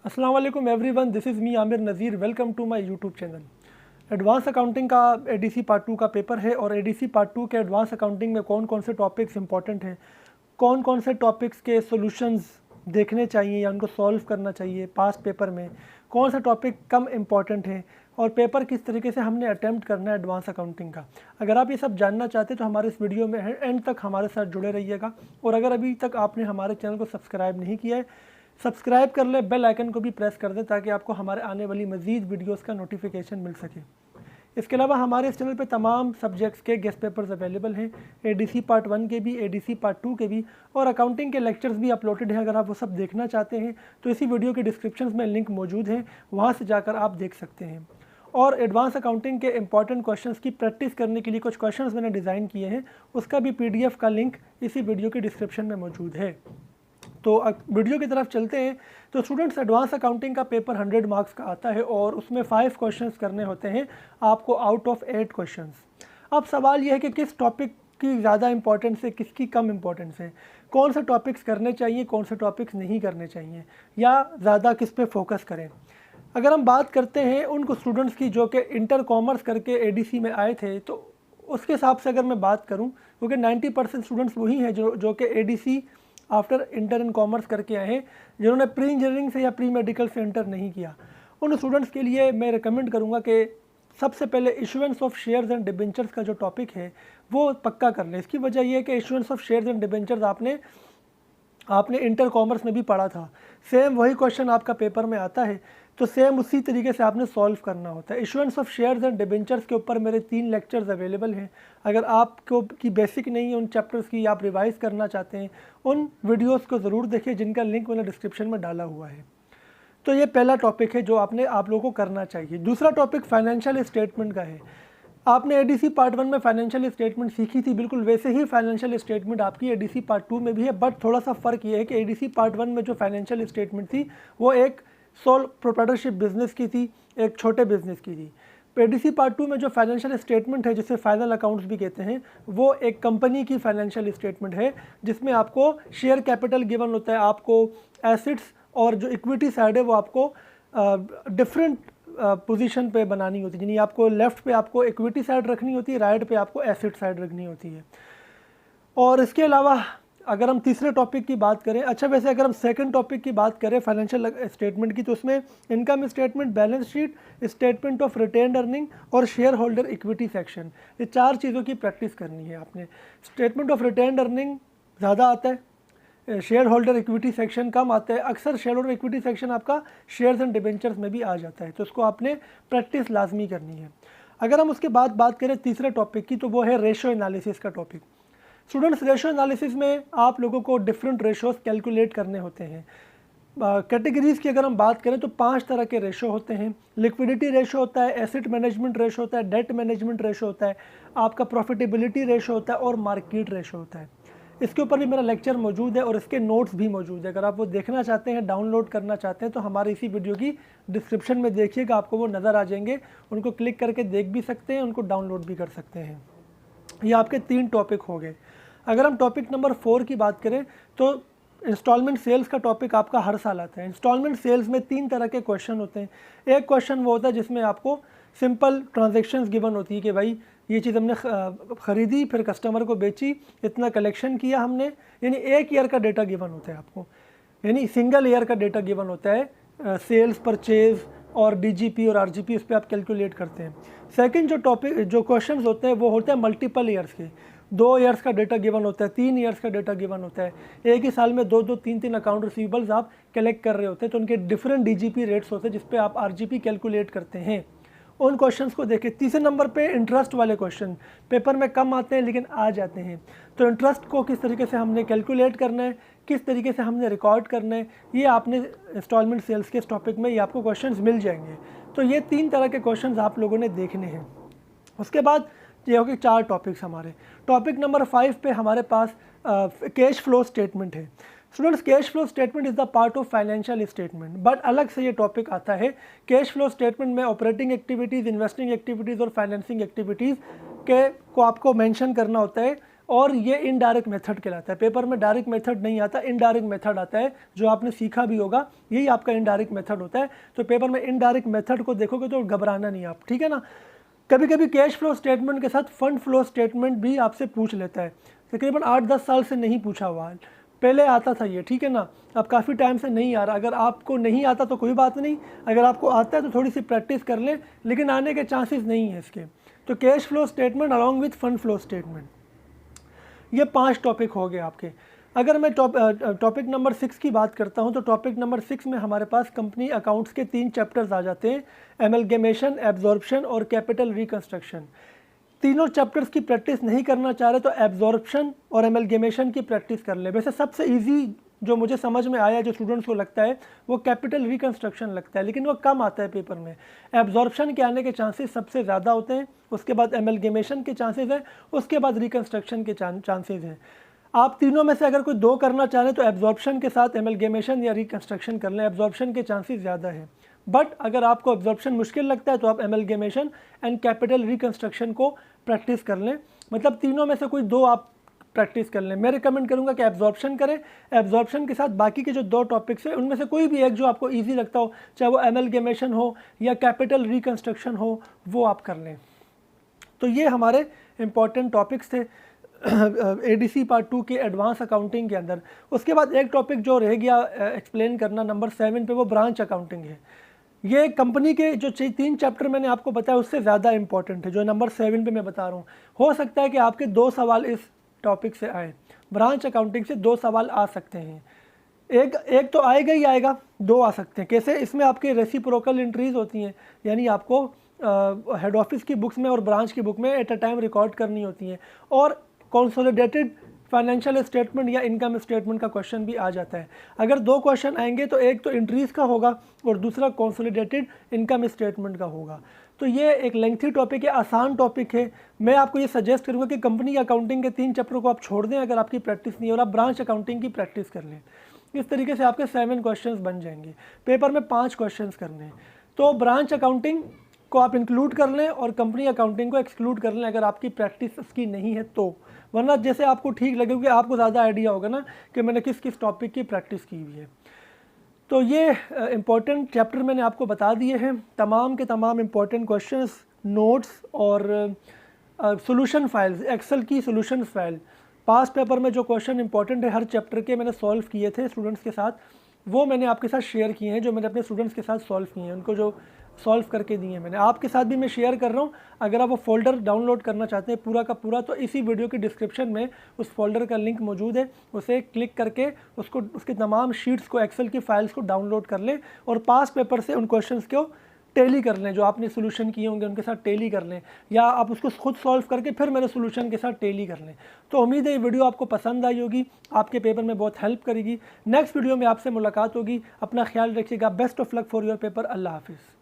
अस्सलाम वालेकुम everyone, this is me Aamir Nazir. Welcome to my YouTube channel. Advance accounting का ADC part 2 का paper है और एडीसी पार्ट 2 के एडवांस अकाउंटिंग में कौन कौन से टॉपिक्स इंपॉर्टेंट हैं, कौन कौन से टॉपिक्स के सॉल्यूशंस देखने चाहिए या उनको सॉल्व करना चाहिए पास्ट पेपर में, कौन सा टॉपिक कम इम्पॉर्टेंट है और पेपर किस तरीके से हमने अटैम्प्ट करना है एडवांस अकाउंटिंग का। अगर आप ये सब जानना चाहते हैं तो हमारे इस वीडियो में एंड तक हमारे साथ जुड़े रहिएगा। और अगर अभी तक आपने हमारे चैनल को सब्सक्राइब नहीं किया है, सब्सक्राइब कर ले, बेल आइकन को भी प्रेस कर दें ताकि आपको हमारे आने वाली मज़ीद वीडियोस का नोटिफिकेशन मिल सके। इसके अलावा हमारे इस चैनल पे तमाम सब्जेक्ट्स के गेस्ट पेपर्स अवेलेबल हैं, एडीसी पार्ट 1 के भी, एडीसी पार्ट 2 के भी, और अकाउंटिंग के लेक्चर्स भी अपलोडेड हैं। अगर आप वो सब देखना चाहते हैं तो इसी वीडियो के डिस्क्रिप्शन में लिंक मौजूद है, वहाँ से जाकर आप देख सकते हैं। और एडवांस अकाउंटिंग के इंपॉर्टेंट क्वेश्चंस की प्रैक्टिस करने के लिए कुछ क्वेश्चंस मैंने डिज़ाइन किए हैं, उसका भी PDF का लिंक इसी वीडियो के डिस्क्रिप्शन में मौजूद है। तो वीडियो की तरफ चलते हैं। तो स्टूडेंट्स, एडवांस अकाउंटिंग का पेपर 100 मार्क्स का आता है और उसमें 5 क्वेश्चंस करने होते हैं आपको आउट ऑफ 8 क्वेश्चंस। अब सवाल यह है कि किस टॉपिक की ज़्यादा इंपॉर्टेंस है, किसकी कम इंपॉर्टेंस है, कौन से टॉपिक्स करने चाहिए, कौन से टॉपिक्स नहीं करने चाहिए, या ज़्यादा किस पे फोकस करें। अगर हम बात करते हैं उन स्टूडेंट्स की जो कि इंटर कॉमर्स करके एडीसी में आए थे, तो उसके हिसाब से अगर मैं बात करूँ, क्योंकि 90% स्टूडेंट्स वही हैं जो कि ADC after inter in commerce करके आए हैं, जिन्होंने प्री इंजीनियरिंग से या प्री मेडिकल से इंटर नहीं किया। उन स्टूडेंट्स के लिए मैं रिकमेंड करूंगा कि सबसे पहले issuance of shares and debentures का जो टॉपिक है वो पक्का कर लें। इसकी वजह यह है कि issuance of shares and debentures आपने इंटर कॉमर्स में भी पढ़ा था, सेम वही क्वेश्चन आपका पेपर में आता है, तो सेम उसी तरीके से आपने सॉल्व करना होता है। Issuance of shares and debentures के ऊपर मेरे 3 लेक्चर्स अवेलेबल हैं। अगर आपको की बेसिक नहीं है उन चैप्टर्स की, आप रिवाइज़ करना चाहते हैं, उन वीडियोस को ज़रूर देखिए जिनका लिंक मैंने डिस्क्रिप्शन में डाला हुआ है। तो ये पहला टॉपिक है जो आप लोगों को करना चाहिए। दूसरा टॉपिक फाइनेंशियल स्टेटमेंट का है। आपने एडीसी पार्ट 1 में फाइनेंशियल स्टेटमेंट सीखी थी, बिल्कुल वैसे ही फाइनेंशियल स्टेटमेंट आपकी एडीसी पार्ट 2 में भी है, बट थोड़ा सा फ़र्क ये है कि एडीसी पार्ट 1 में जो फाइनेंशियल स्टेटमेंट थी वो एक सोल प्रोप्राइटरशिप बिजनेस की थी, एक छोटे बिजनेस की थी। एडीसी पार्ट 2 में जो फाइनेंशियल स्टेटमेंट है, जिसे फाइनल अकाउंट्स भी कहते हैं, वो एक कंपनी की फाइनेंशियल स्टेटमेंट है जिसमें आपको शेयर कैपिटल गिवन होता है, आपको एसेट्स और जो इक्विटी साइड है वो आपको डिफरेंट पोजीशन पे बनानी होती है। यानी आपको लेफ़्ट पे आपको इक्विटी साइड रखनी होती है, राइट पे आपको एसेट साइड रखनी होती है। और इसके अलावा अगर हम तीसरे टॉपिक की बात करें, अच्छा वैसे अगर हम सेकंड टॉपिक की बात करें फाइनेंशियल स्टेटमेंट की, तो उसमें income statement, balance sheet, statement of retained earning और शेयर होल्डर इक्विटी सेक्शन, ये 4 चीज़ों की प्रैक्टिस करनी है आपने। स्टेटमेंट ऑफ रिटेन्ड अर्निंग ज़्यादा आता है, शेयर होल्डर इक्विटी सेक्शन कम आता है। अक्सर शेयर होल्डर इक्विटी सेक्शन आपका शेयर्स एंड डिबेंचर्स में भी आ जाता है, तो उसको आपने प्रैक्टिस लाजमी करनी है। अगर हम उसके बाद बात करें तीसरे टॉपिक की, तो वो है रेशो एनालिसिस का टॉपिक। स्टूडेंट्स, रेशो एनालिसिस में आप लोगों को डिफरेंट रेशोज़ कैलकुलेट करने होते हैं। कैटेगरीज़ की अगर हम बात करें तो 5 तरह के रेशो होते हैं। लिक्विडिटी रेशो होता है, एसेट मैनेजमेंट रेशो होता है, डेट मैनेजमेंट रेशो होता है, आपका प्रॉफिटेबिलिटी रेशो होता है और मार्केट रेशो होता है। इसके ऊपर भी मेरा लेक्चर मौजूद है और इसके नोट्स भी मौजूद है। अगर आप वो देखना चाहते हैं, डाउनलोड करना चाहते हैं, तो हमारे इसी वीडियो की डिस्क्रिप्शन में देखिएगा, आपको वो नज़र आ जाएंगे। उनको क्लिक करके देख भी सकते हैं, उनको डाउनलोड भी कर सकते हैं। ये आपके 3 टॉपिक हो गए। अगर हम टॉपिक नंबर 4 की बात करें तो इंस्टॉलमेंट सेल्स का टॉपिक आपका हर साल आता है। इंस्टॉलमेंट सेल्स में 3 तरह के क्वेश्चन होते हैं। एक क्वेश्चन वो होता है जिसमें आपको सिंपल ट्रांजैक्शंस गिवन होती है कि भाई ये चीज़ हमने ख़रीदी, फिर कस्टमर को बेची, इतना कलेक्शन किया हमने, यानी 1 ईयर का डेटा गिवन होता है आपको, यानी सिंगल ईयर का डेटा गिवन होता है। सेल्स, परचेज़ और डीजीपी और आरजीपी, इस पर आप कैलकुलेट करते हैं। सेकंड जो क्वेश्चंस होते हैं वो होते हैं मल्टीपल ईयर्स के। 2 ईयर्स का डेटा गिवन होता है, 3 ईयर्स का डेटा गिवन होता है। एक ही साल में 2-2, 3-3 अकाउंट रिसीवेबल्स आप कलेक्ट कर रहे होते हैं, तो उनके डिफरेंट डीजीपी रेट्स होते हैं जिस पे आप आरजीपी कैलकुलेट करते हैं। उन क्वेश्चंस को देखें। तीसरे नंबर पे इंटरेस्ट वाले क्वेश्चन पेपर में कम आते हैं लेकिन आ जाते हैं। तो इंटरेस्ट को किस तरीके से हमने कैलकुलेट करना है, किस तरीके से हमने रिकॉर्ड करना है, ये आपने इंस्टॉलमेंट सेल्स के इस टॉपिक में ये आपको क्वेश्चंस मिल जाएंगे। तो ये 3 तरह के क्वेश्चंस आप लोगों ने देखने हैं। उसके बाद ये हो गए 4 टॉपिक्स हमारे। टॉपिक नंबर 5 पे हमारे पास कैश फ्लो स्टेटमेंट है। Students, cash flow statement is the part of financial statement, but अलग से ये टॉपिक आता है। कैश फ्लो स्टेटमेंट में ऑपरेटिंग एक्टिविटीज़, इन्वेस्टिंग एक्टिविटीज़ और फाइनेंसिंग एक्टिविटीज़ के को आपको मेंशन करना होता है और ये इनडायरेक्ट मेथड कहलाता है। पेपर में डायरेक्ट मेथड नहीं आता, इनडायरेक्ट मेथड आता है, जो आपने सीखा भी होगा, यही आपका इनडायरेक्ट मेथड होता है। तो पेपर में इनडायरेक्ट मेथड को देखोगे तो घबराना नहीं आप, ठीक है ना। कभी कभी कैश फ्लो स्टेटमेंट के साथ फंड फ्लो स्टेटमेंट भी आपसे पूछ लेता है, तकरीबन 8-10 साल से नहीं पूछा हुआ है, पहले आता था ये, ठीक है ना। अब काफ़ी टाइम से नहीं आ रहा। अगर आपको नहीं आता तो कोई बात नहीं, अगर आपको आता है तो थोड़ी सी प्रैक्टिस कर लें, लेकिन आने के चांसेस नहीं है इसके। तो cash flow statement along with fund flow statement, ये 5 टॉपिक हो गए आपके। अगर मैं टॉपिक नंबर 6 की बात करता हूं, तो टॉपिक नंबर 6 में हमारे पास कंपनी अकाउंट्स के 3 चैप्टर्स आ जाते हैं, एमलगेमेशन, एब्जॉर्प्शन और कैपिटल रिकंस्ट्रक्शन। तीनों चैप्टर्स की प्रैक्टिस नहीं करना चाह रहे तो एब्जॉर्प्शन और एमलगेमेशन की प्रैक्टिस कर ले। वैसे सबसे इजी जो मुझे समझ में आया, जो स्टूडेंट्स को लगता है, वो कैपिटल रिकंस्ट्रक्शन लगता है, लेकिन वो कम आता है पेपर में। एब्जॉर्प्शन के आने के चांसेस सबसे ज़्यादा होते हैं, उसके बाद एमलगेमेशन के चांसेस हैं, उसके बाद रिकंस्ट्रक्शन के चांसेस हैं। आप तीनों में से अगर कोई 2 करना चाह रहे हैं तो एब्जॉर्प्शन के साथ एमलगेमेशन या रिकंस्ट्रक्शन कर लें, एब्जॉर्प्शन के चांसेस ज़्यादा है। बट अगर आपको एब्जॉर्प्शन मुश्किल लगता है तो आप एमलगेमेशन एंड कैपिटल रिकंस्ट्रक्शन को प्रैक्टिस कर लें, मतलब तीनों में से कोई 2 आप प्रैक्टिस कर लें। मैं रिकमेंड करूंगा कि एब्जॉर्प्शन करें, एब्जॉर्प्शन के साथ बाकी के जो 2 टॉपिक्स हैं उनमें से कोई भी एक जो आपको ईजी लगता हो, चाहे वो एमलगेमेशन हो या कैपिटल रिकंस्ट्रक्शन हो, वो आप कर लें। तो ये हमारे इम्पॉर्टेंट टॉपिक्स थे एडीसी पार्ट 2 के एडवांस अकाउंटिंग के अंदर। उसके बाद एक टॉपिक जो रह गया एक्सप्लेन करना नंबर 7 पे, वो ब्रांच अकाउंटिंग है। ये कंपनी के जो 3 चैप्टर मैंने आपको बताया उससे ज़्यादा इंपॉर्टेंट है, जो नंबर 7 पे मैं बता रहा हूँ। हो सकता है कि आपके 2 सवाल इस टॉपिक से आए, ब्रांच अकाउंटिंग से 2 सवाल आ सकते हैं। एक तो आएगा ही आएगा, 2 आ सकते हैं। कैसे? इसमें आपके रेसिप्रोकल एंट्रीज होती हैं, यानी आपको हेड ऑफिस की बुक्स में और ब्रांच की बुक में एट अ टाइम रिकॉर्ड करनी होती हैं, और कंसोलिडेटेड फाइनेंशियल स्टेटमेंट या इनकम स्टेटमेंट का क्वेश्चन भी आ जाता है। अगर 2 क्वेश्चन आएंगे तो एक तो एंट्रीज का होगा और दूसरा कंसोलिडेटेड इनकम स्टेटमेंट का होगा। तो ये एक लेंथी टॉपिक है, आसान टॉपिक है। मैं आपको ये सजेस्ट करूँगा कि कंपनी अकाउंटिंग के 3 चैप्टर को आप छोड़ दें अगर आपकी प्रैक्टिस नहीं है, और आप ब्रांच अकाउंटिंग की प्रैक्टिस कर लें। इस तरीके से आपके 7 क्वेश्चंस बन जाएंगे। पेपर में 5 क्वेश्चंस करने हैं, तो ब्रांच अकाउंटिंग को आप इंक्लूड कर लें और कंपनी अकाउंटिंग को एक्सक्लूड कर लें अगर आपकी प्रैक्टिस उसकी नहीं है तो। वरना जैसे आपको ठीक लगे, क्योंकि आपको ज़्यादा आइडिया होगा ना कि मैंने किस किस टॉपिक की प्रैक्टिस की हुई है। तो ये इम्पॉर्टेंट चैप्टर मैंने आपको बता दिए हैं, तमाम के तमाम इम्पॉर्टेंट क्वेश्चंस, नोट्स और सॉल्यूशन फाइल्स, एक्सेल की सॉल्यूशन फाइल। पास्ट पेपर में जो क्वेश्चन इंपॉर्टेंट है हर चैप्टर के मैंने सॉल्व किए थे स्टूडेंट्स के साथ, वो मैंने आपके साथ शेयर किए हैं, जो मैंने अपने स्टूडेंट्स के साथ सॉल्व किए हैं, उनको जो सॉल्व करके दिए हैं मैंने आपके साथ भी मैं शेयर कर रहा हूँ। अगर आप वो फोल्डर डाउनलोड करना चाहते हैं पूरा का पूरा, तो इसी वीडियो की डिस्क्रिप्शन में उस फोल्डर का लिंक मौजूद है, उसे क्लिक करके उसको उसके तमाम शीट्स को, एक्सेल की फाइल्स को डाउनलोड कर लें और पास्ट पेपर से उन क्वेश्चंस को टेली कर लें, जो आपने सोल्यूशन किए होंगे उनके साथ टेली कर लें, या आप उसको खुद सॉल्व करके फिर मेरे सोल्यूशन के साथ टेली कर लें। तो उम्मीद है ये वीडियो आपको पसंद आई होगी, आपके पेपर में बहुत हेल्प करेगी। नेक्स्ट वीडियो में आपसे मुलाकात होगी। अपना ख्याल रखिएगा। Best of luck for your paper. अल्लाह हाफिज़।